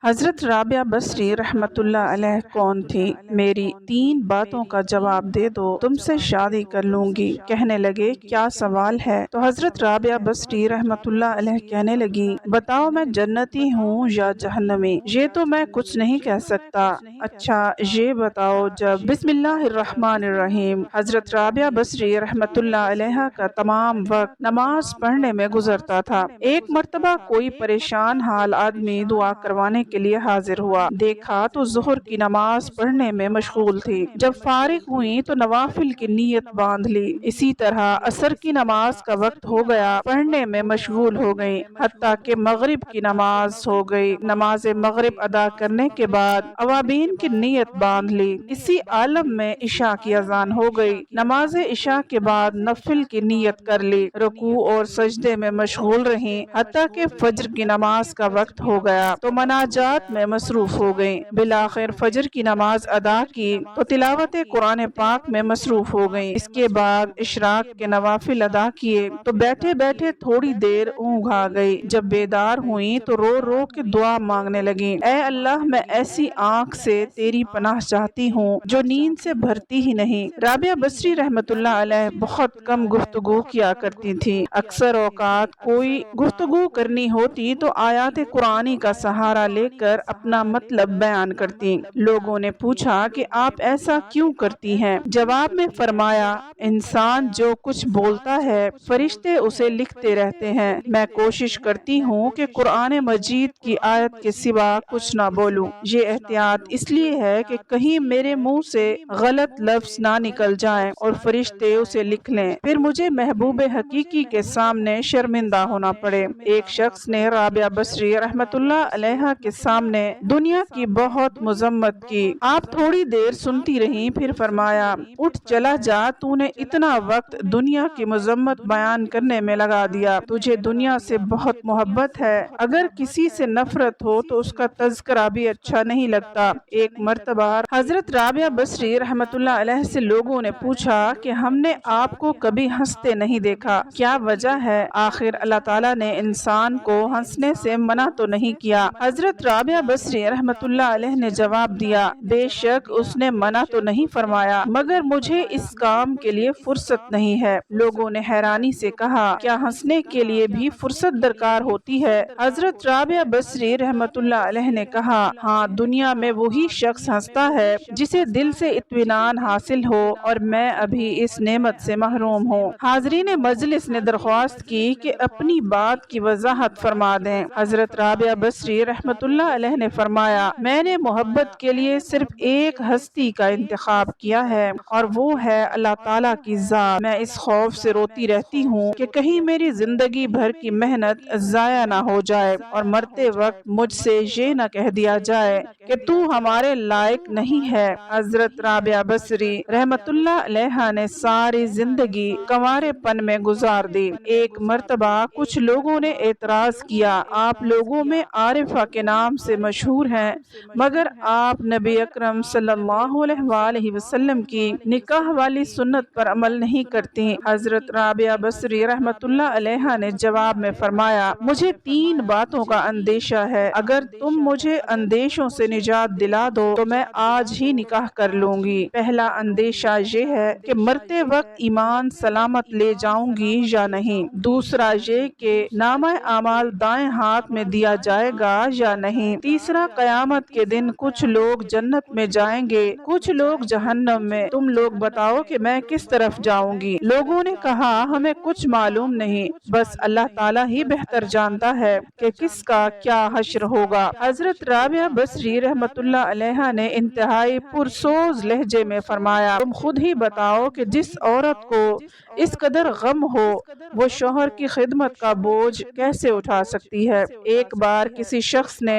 حضرت رابعہ بصری رحمۃ اللہ علیہ کون تھی؟ میری 3 باتوں کا جواب دے دو، تم سے شادی کر لوں گی۔ کہنے لگے کیا سوال ہے؟ تو حضرت رابعہ بصری رحمۃ اللہ علیہ کہنے لگی بتاؤ میں جنتی ہوں یا جہنمی؟ یہ تو میں کچھ نہیں کہہ سکتا۔ اچھا یہ بتاؤ جب بسم اللہ الرحمن الرحیم۔ حضرت رابعہ بصری رحمۃ اللہ علیہ کا تمام وقت نماز پڑھنے میں گزرتا تھا۔ ایک مرتبہ کوئی پریشان حال آدمی دعا کروانے کے لیے حاضر ہوا، دیکھا تو ظہر کی نماز پڑھنے میں مشغول تھی۔ جب فارغ ہوئی تو نوافل کی نیت باندھ لی۔ اسی طرح عصر کی نماز کا وقت ہو گیا، پڑھنے میں مشغول ہو گئی، حتیٰ کہ مغرب کی نماز ہو گئی۔ نماز مغرب ادا کرنے کے بعد اوابین کی نیت باندھ لی۔ اسی عالم میں عشاء کی اذان ہو گئی۔ نماز عشاء کے بعد نفل کی نیت کر لی، رکوع اور سجدے میں مشغول رہیں، حتیٰ کہ فجر کی نماز کا وقت ہو گیا تو مناجات میں مصروف ہو گئیں۔ بالآخر فجر کی نماز ادا کی تو تلاوت قرآن پاک میں مصروف ہو گئیں۔ اس کے بعد اشراق کے نوافل ادا کیے تو بیٹھے بیٹھے تھوڑی دیر اونگ آ گئی۔ جب بیدار ہوئیں تو رو رو کے دعا مانگنے لگیں، اے اللہ میں ایسی آنکھ سے تیری پناہ چاہتی ہوں جو نیند سے بھرتی ہی نہیں۔ رابعہ بصری رحمۃ اللہ علیہ بہت کم گفتگو کیا کرتی تھی۔ اکثر اوقات کوئی گفتگو کرنی ہوتی تو آیات قرآنی کا سہارا لے کر اپنا مطلب بیان کرتی۔ لوگوں نے پوچھا کہ آپ ایسا کیوں کرتی ہیں؟ جواب میں فرمایا انسان جو کچھ بولتا ہے فرشتے اسے لکھتے رہتے ہیں۔ میں کوشش کرتی ہوں کہ قرآن مجید کی آیت کے سوا کچھ نہ بولوں۔ یہ احتیاط اس لیے ہے کہ کہیں میرے منہ سے غلط لفظ نہ نکل جائیں اور فرشتے اسے لکھ لیں، پھر مجھے محبوب حقیقی کے سامنے شرمندہ ہونا پڑے۔ ایک شخص نے رابعہ بصری رحمۃ اللہ علیہ کے سامنے دنیا کی بہت مذمت کی۔ آپ تھوڑی دیر سنتی رہیں، پھر فرمایا اٹھ چلا جا، تو نے اتنا وقت دنیا کی مذمت بیان کرنے میں لگا دیا۔ تجھے دنیا سے بہت محبت ہے، اگر کسی سے نفرت ہو تو اس کا تذکرہ بھی اچھا نہیں لگتا۔ ایک مرتبہ حضرت رابعہ بصری رحمۃ اللہ علیہ سے لوگوں نے پوچھا کہ ہم نے آپ کو کبھی ہنستے نہیں دیکھا، کیا وجہ ہے؟ آخر اللہ تعالیٰ نے انسان کو ہنسنے سے منع تو نہیں کیا۔ حضرت رابعہ بصری رحمۃ اللہ علیہ نے جواب دیا بے شک اس نے منع تو نہیں فرمایا، مگر مجھے اس کام کے لیے فرصت نہیں ہے۔ لوگوں نے حیرانی سے کہا کیا ہنسنے کے لیے بھی فرصت درکار ہوتی ہے؟ حضرت رابعہ بصری رحمۃ اللہ علیہ نے کہا ہاں، دنیا میں وہی شخص ہنستا ہے جسے دل سے اطمینان حاصل ہو، اور میں ابھی اس نعمت سے محروم ہوں۔ حاضرین مجلس نے درخواست کی کہ اپنی بات کی وضاحت فرما دیں۔ حضرت رابعہ بصری رحمۃ اللہ علیہ نے فرمایا میں نے محبت کے لیے صرف ایک ہستی کا انتخاب کیا ہے اور وہ ہے اللہ تعالیٰ کی ذات۔ میں اس خوف سے روتی رہتی ہوں کہ کہیں میری زندگی بھر کی محنت ضائع نہ ہو جائے اور مرتے وقت مجھ سے یہ نہ کہہ دیا جائے کہ تو ہمارے لائق نہیں ہے۔ حضرت رابعہ بصری رحمۃ اللہ علیہ نے ساری زندگی کنوارے پن میں گزار دی۔ ایک مرتبہ کچھ لوگوں نے اعتراض کیا آپ لوگوں میں عارفہ کے نام سے مشہور ہیں، مگر آپ نبی اکرم صلی اللہ علیہ وآلہ وسلم کی نکاح والی سنت پر عمل نہیں کرتی۔ حضرت رابعہ بصری رحمۃ اللہ علیہ نے جواب میں فرمایا مجھے 3 باتوں کا اندیشہ ہے، اگر تم مجھے اندیشوں سے نجات دلا دو تو میں آج ہی نکاح کر لوں گی۔ پہلا اندیشہ یہ ہے کہ مرتے وقت ایمان سلامت لے جاؤں گی یا نہیں، دوسرا یہ کہ نامہ اعمال دائیں ہاتھ میں دیا جائے گا یا نہیں، تیسرا قیامت کے دن کچھ لوگ جنت میں جائیں گے، کچھ لوگ جہنم میں، تم لوگ بتاؤ کہ میں کس طرف جاؤں گی؟ لوگوں نے کہا ہمیں کچھ معلوم نہیں، بس اللہ تعالیٰ ہی بہتر جانتا ہے کہ کس کا کیا حشر ہوگا۔ حضرت رابعہ بصری رحمۃ اللہ علیہ نے انتہائی پرسوز لہجے میں فرمایا تم خود ہی بتاؤ کہ جس عورت کو اس قدر غم ہو وہ شوہر کی خدمت کا بوجھ کیسے اٹھا سکتی ہے؟ ایک بار کسی شخص نے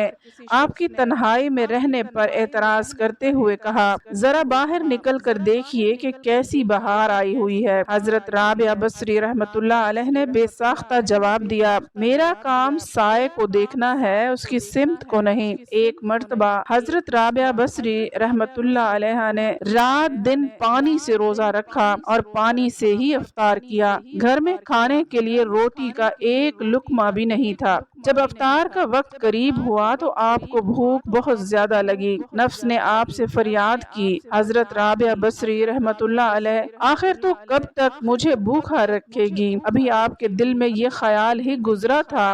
آپ کی تنہائی میں رہنے پر اعتراض کرتے ہوئے کہا ذرا باہر نکل کر دیکھیے کہ کیسی بہار آئی ہوئی ہے۔ حضرت رابعہ بصری رحمۃ اللہ علیہ نے بے ساختہ جواب دیا میرا کام سائے کو دیکھنا ہے، اس کی سمت کو نہیں۔ ایک مرتبہ حضرت رابعہ بصری رحمۃ اللہ علیہ نے رات دن پانی سے روزہ رکھا اور پانی سے ہی افطار کیا۔ گھر میں کھانے کے لیے روٹی کا ایک لقمہ بھی نہیں تھا۔ جب افطار کا وقت قریب ہوا تو آپ کو بھوک بہت زیادہ لگی۔ نفس نے آپ سے فریاد کی، حضرت رابعہ بصری رحمت اللہ علیہ، آخر تو کب تک مجھے بھوکا رکھے گی؟ ابھی آپ کے دل میں یہ خیال ہی گزرا تھا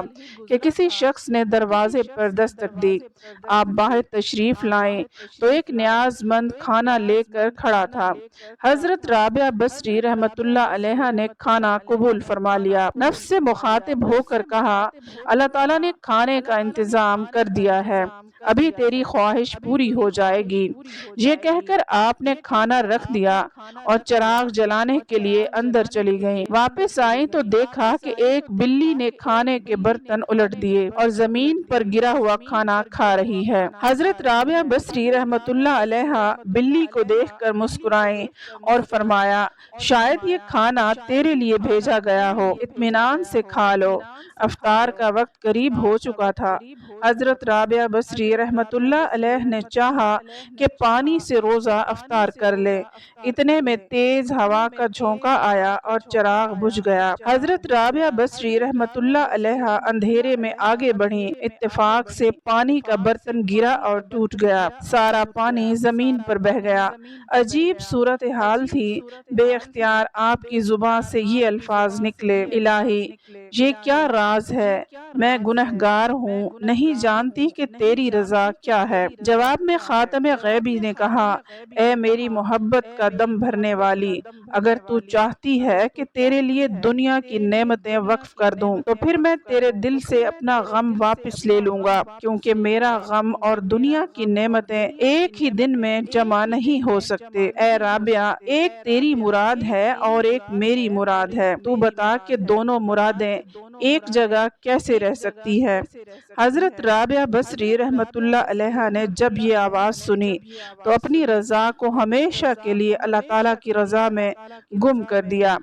کہ کسی شخص نے دروازے پر دستک دی۔ آپ باہر تشریف لائیں تو ایک نیاز مند کھانا لے کر کھڑا تھا۔ حضرت رابعہ بصری رحمت اللہ علیہ نے کھانا قبول فرما لیا۔ نفس سے مخاطب ہو کر کہا، اللہ تعالیٰ نے کھانے کا انتظام کر دیا ہے، ابھی تیری خواہش پوری ہو جائے گی۔ یہ کہہ کر آپ نے کھانا رکھ دیا اور چراغ جلانے کے لیے اندر چلی گئیں۔ واپس آئیں تو دیکھا کہ ایک بلی نے کھانے کے برتن الٹ دیے اور زمین پر گرا ہوا کھانا کھا رہی ہے۔ حضرت رابعہ بصری رحمت اللہ علیہ بلی کو دیکھ کر مسکرائیں اور فرمایا، شاید یہ کھانا تیرے لیے بھیجا گیا ہو، اطمینان سے کھا لو۔ افطار کا وقت قریب ہو چکا تھا۔ حضرت رابعہ بصری رحمت اللہ علیہ نے چاہا کہ پانی سے روزہ افطار کر لے۔ اتنے میں تیز ہوا کا جھونکا آیا اور چراغ بجھ گیا۔ حضرت رابعہ بصری رحمت اللہ علیہ اندھیرے میں آگے بڑھیں۔ اتفاق سے پانی کا برتن گرا اور ٹوٹ گیا۔ سارا پانی زمین پر بہہ گیا۔ عجیب صورتحال تھی۔ بے اختیار آپ کی زبان سے یہ الفاظ نکلے، الہی یہ کیا راز ہے؟ میں گنہگار ہوں، نہیں جانتی کہ تیری رضا کیا ہے۔ جواب میں خاتم غیبی نے کہا، اے میری محبت کا دم بھرنے والی، اگر تو چاہتی ہے کہ تیرے لیے دنیا کی نعمتیں وقف کر دوں تو پھر میں تیرے دل سے اپنا غم واپس لے لوں گا، کیونکہ میرا غم اور دنیا کی نعمتیں ایک ہی دن میں جمع نہیں ہو سکتے۔ اے رابعہ، ایک تیری مراد ہے اور ایک میری مراد ہے، تو بتا کہ دونوں مرادیں ایک جگہ کیسے رہ سکتی ہے؟ حضرت رابعہ بصری رحمت اللہ علیہ نے جب یہ آواز سنی تو اپنی رضا کو ہمیشہ کے لیے اللہ تعالیٰ کی رضا میں گم کر دیا۔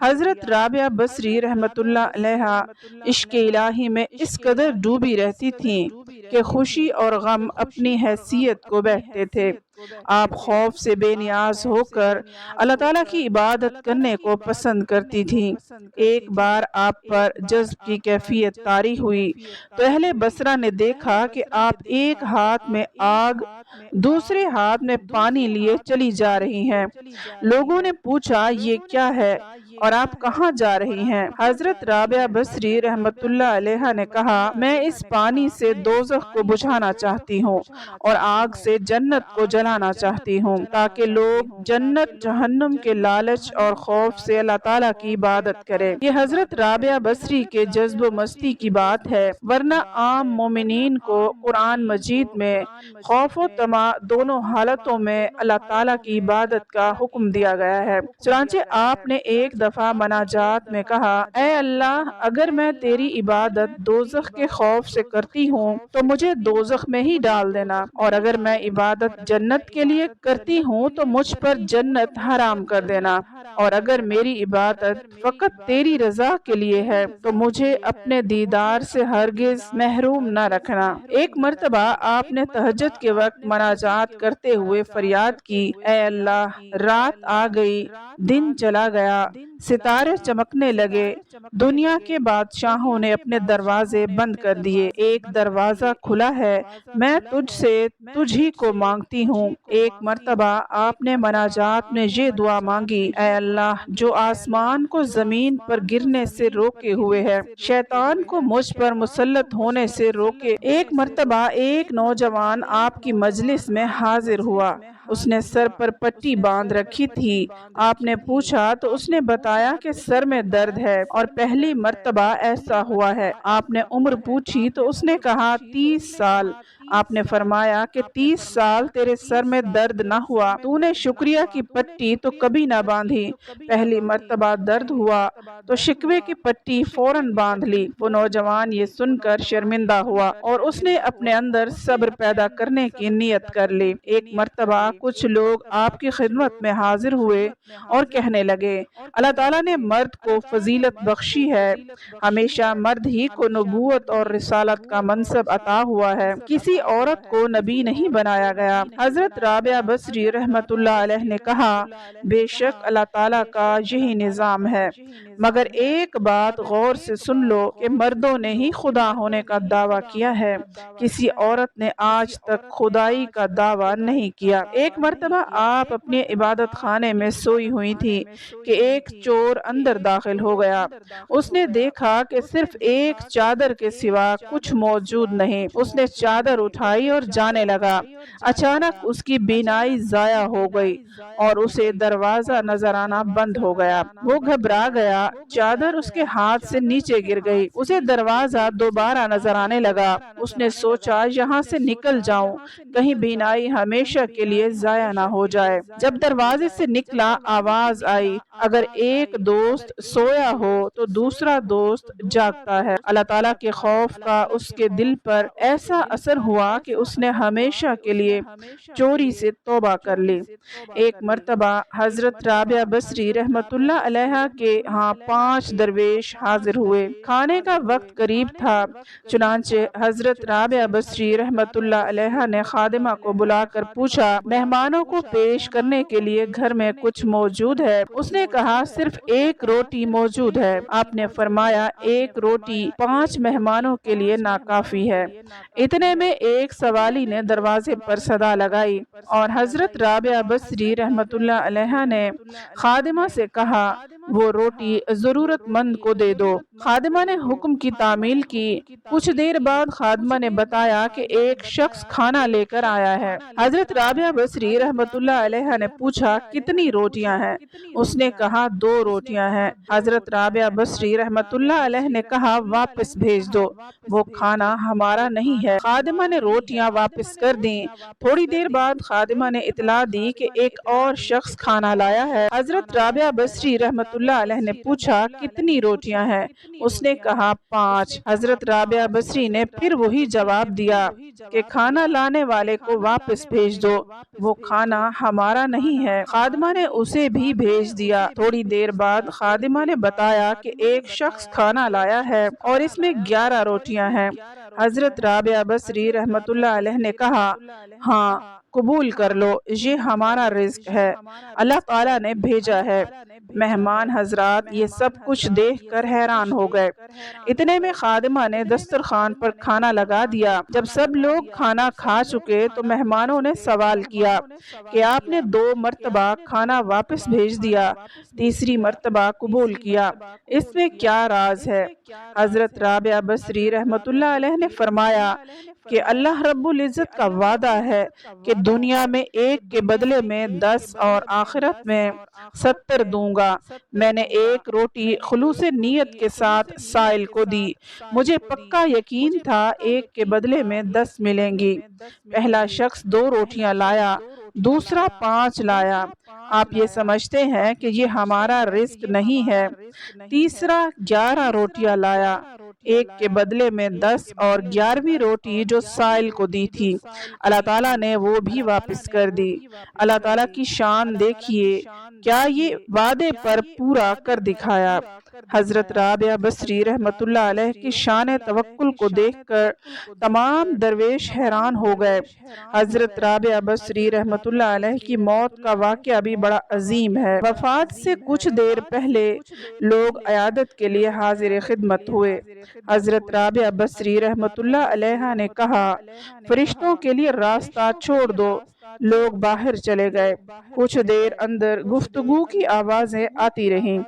حضرت رابعہ بصری رحمت اللہ علیہ عشق الہی میں اس قدر ڈوبی رہتی تھیں کہ خوشی اور غم اپنی حیثیت کو بیٹھتے تھے۔ آپ خوف سے بے نیاز ہو کر اللہ تعالیٰ کی عبادت کرنے کو پسند کرتی تھیں۔ ایک بار آپ پر جذب کی کیفیت طاری ہوئی تو اہل بصرہ نے دیکھا کہ آپ ایک ہاتھ میں آگ دوسرے ہاتھ میں پانی لیے چلی جا رہی ہیں۔ لوگوں نے پوچھا، یہ کیا ہے اور آپ کہاں جا رہی ہیں؟ حضرت رابعہ بصری رحمت اللہ علیہ نے کہا، میں اس پانی سے دوزخ کو بجھانا چاہتی ہوں اور آگ سے جنت کو جلانا چاہتی ہوں، تاکہ لوگ جنت جہنم کے لالچ اور خوف سے اللہ تعالیٰ کی عبادت کریں۔ یہ حضرت رابعہ بصری کے جذب و مستی کی بات ہے، ورنہ عام مومنین کو قرآن مجید میں خوف و طمع دونوں حالتوں میں اللہ تعالیٰ کی عبادت کا حکم دیا گیا ہے۔ چنانچہ آپ نے ایک دفعہ مناجات میں کہا، اے اللہ، اگر میں تیری عبادت دوزخ کے خوف سے کرتی ہوں تو مجھے دوزخ میں ہی ڈال دینا، اور اگر میں عبادت جنت کے لیے کرتی ہوں تو مجھ پر جنت حرام کر دینا، اور اگر میری عبادت فقط تیری رضا کے لیے ہے تو مجھے اپنے دیدار سے ہرگز محروم نہ رکھنا۔ ایک مرتبہ آپ نے تہجد کے وقت مناجات کرتے ہوئے فریاد کی، اے اللہ، رات آ گئی، دن چلا گیا، ستارے چمکنے لگے، دنیا کے بادشاہوں نے اپنے دروازے بند کر دیے، ایک دروازہ کھلا ہے، میں تجھ سے تجھ ہی کو مانگتی ہوں۔ ایک مرتبہ آپ نے مناجات میں یہ دعا مانگی، اے اللہ، جو آسمان کو زمین پر گرنے سے روکے ہوئے ہے، شیطان کو مجھ پر مسلط ہونے سے روکے۔ ایک مرتبہ ایک نوجوان آپ کی مجلس میں حاضر ہوا، اس نے سر پر پٹی باندھ رکھی تھی۔ آپ نے پوچھا تو اس نے بتایا کہ سر میں درد ہے اور پہلی مرتبہ ایسا ہوا ہے۔ آپ نے عمر پوچھی تو اس نے کہا 30 سال۔ آپ نے فرمایا کہ 30 سال تیرے سر میں درد نہ ہوا، تو نے شکریہ کی پٹی تو کبھی نہ باندھی، پہلی مرتبہ درد ہوا تو شکوے کی پٹی فوراً باندھ لی۔ وہ نوجوان یہ سن کر شرمندہ ہوا اور اس نے اپنے اندر صبر پیدا کرنے کی نیت کر لی۔ ایک مرتبہ کچھ لوگ آپ کی خدمت میں حاضر ہوئے اور کہنے لگے، اللہ تعالیٰ نے مرد کو فضیلت بخشی ہے، ہمیشہ مرد ہی کو نبوت اور رسالت کا منصب عطا ہوا ہے، کسی عورت کو نبی نہیں بنایا گیا۔ حضرت رابعہ بصری رحمۃ اللہ علیہ نے کہا بے شک اللہ تعالیٰ کا یہی نظام ہے، مگر ایک بات غور سے سن لو کہ مردوں نے ہی خدا ہونے کا دعویٰ کیا ہے، کسی عورت نے آج تک خدائی کا دعویٰ نہیں کیا۔ ایک مرتبہ آپ اپنے عبادت خانے میں سوئی ہوئی تھی کہ ایک چور اندر داخل ہو گیا۔ اس نے دیکھا کہ صرف ایک چادر کے سوا کچھ موجود نہیں۔ اس نے چادر اٹھائی اور جانے لگا۔ اچانک اس کی بینائی ضائع ہو گئی اور اسے دروازہ نظر آنا بند ہو گیا۔ وہ گھبرا گیا، چادر اس کے ہاتھ سے نیچے گر گئی۔ اسے دروازہ دوبارہ نظر آنے لگا۔ اس نے سوچا یہاں سے نکل جاؤں، کہیں بینائی ہمیشہ کے لیے ضائع نہ ہو جائے۔ جب دروازے سے نکلا آواز آئی، اگر ایک دوست سویا ہو تو دوسرا دوست جاگتا ہے۔ اللہ تعالیٰ کے خوف کا اس کے دل پر ایسا اثر ہوا کہ اس نے ہمیشہ کے لیے چوری سے توبہ کر لی۔ ایک مرتبہ حضرت رابعہ بصری رحمۃ اللہ علیہ کے ہاں 5 درویش حاضر ہوئے۔ کھانے کا وقت قریب تھا، چنانچہ حضرت رابعہ بصری رحمۃ اللہ علیہ نے خادمہ کو بلا کر پوچھا مہمانوں کو پیش کرنے کے لیے گھر میں کچھ موجود ہے؟ اس نے کہا صرف ایک روٹی موجود ہے۔ آپ نے فرمایا ایک روٹی 5 مہمانوں کے لیے ناکافی ہے۔ اتنے میں ایک سوالی نے دروازے پر صدا لگائی اور حضرت رابعہ بصری رحمۃ اللہ علیہ نے خادمہ سے کہا وہ روٹی ضرورت مند کو دے دو۔ خادمہ نے حکم کی تعمیل کی۔ کچھ دیر بعد خادمہ نے بتایا کہ ایک شخص کھانا لے کر آیا ہے۔ حضرت رابعہ بصری رحمۃ اللہ علیہ نے پوچھا کتنی روٹیاں ہیں؟ اس نے کہا 2 روٹیاں ہیں۔ حضرت رابعہ بصری رحمۃ اللہ علیہ نے کہا واپس بھیج دو، وہ کھانا ہمارا نہیں ہے۔ خادمہ نے روٹیاں واپس کر دیں۔ تھوڑی دیر بعد خادمہ نے اطلاع دی کہ ایک اور شخص کھانا لایا ہے۔ حضرت رابعہ بصری رحمۃ اللہ علیہ نے پوچھا کتنی روٹیاں ہیں؟ اس نے کہا 5۔ حضرت رابعہ بصری نے پھر وہی جواب دیا کہ کھانا لانے والے کو واپس بھیج دو، وہ کھانا ہمارا نہیں ہے۔ خادمہ نے اسے بھی بھیج دیا۔ تھوڑی دیر بعد خادمہ نے بتایا کہ ایک شخص کھانا لایا ہے اور اس میں 11 روٹیاں ہیں۔ حضرت رابعہ بصری رحمۃ اللہ علیہ نے کہا ہاں قبول کر لو، یہ ہمارا رزق ہے، اللہ تعالیٰ نے بھیجا ہے۔ مہمان حضرات یہ سب کچھ دیکھ کر حیران ہو گئے۔ اتنے میں خادمہ نے دسترخوان پر کھانا لگا دیا۔ جب سب لوگ کھانا کھا چکے تو مہمانوں نے سوال کیا کہ آپ نے 2 مرتبہ کھانا واپس بھیج دیا، تیسری مرتبہ قبول کیا، اس میں کیا راز ہے؟ حضرت رابعہ بصری رحمۃ اللہ علیہ نے فرمایا کہ اللہ رب العزت کا وعدہ ہے کہ دنیا میں ایک کے بدلے میں 10 اور آخرت میں 70 دوں گا۔ میں نے ایک روٹی خلوص نیت کے ساتھ سائل کو دی، مجھے پکا یقین تھا ایک کے بدلے میں 10 ملیں گی۔ پہلا شخص 2 روٹیاں لایا، دوسرا 5 لایا۔ آپ یہ سمجھتے ہیں کہ یہ ہمارا رزق نہیں ہے۔ تیسرا 11 روٹیاں لایا، ایک کے بدلے میں 10 اور 11ویں روٹی جو سائل کو دی تھی اللہ تعالیٰ نے وہ بھی واپس کر دی۔ اللہ تعالیٰ کی شان دیکھیے، کیا یہ وعدے پر پورا کر دکھایا۔ حضرت رابعہ بصری رحمۃ اللہ علیہ کی شان توکل کو دیکھ کر تمام درویش حیران ہو گئے۔ حضرت رابعہ بصری رحمۃ اللہ علیہ کی موت کا واقعہ بھی بڑا عظیم ہے۔ وفات سے کچھ دیر پہلے لوگ عیادت کے لیے حاضر خدمت ہوئے۔ حضرت رابعہ بصری رحمۃ اللہ علیہ نے کہا فرشتوں کے لیے راستہ چھوڑ دو۔ لوگ باہر چلے گئے۔ کچھ دیر اندر گفتگو کی آوازیں آتی رہیں۔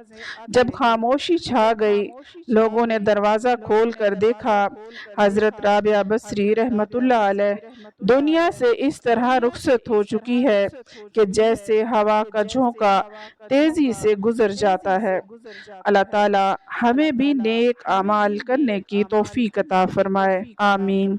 جب خاموشی چھا گئی، لوگوں نے دروازہ کھول کر دیکھا حضرت رابعہ بصری رحمۃ اللہ علیہ دنیا سے اس طرح رخصت ہو چکی ہے کہ جیسے ہوا کا جھونکا تیزی سے گزر جاتا ہے۔ اللہ تعالی ہمیں بھی نیک اعمال کرنے کی توفیق عطا فرمائے، آمین۔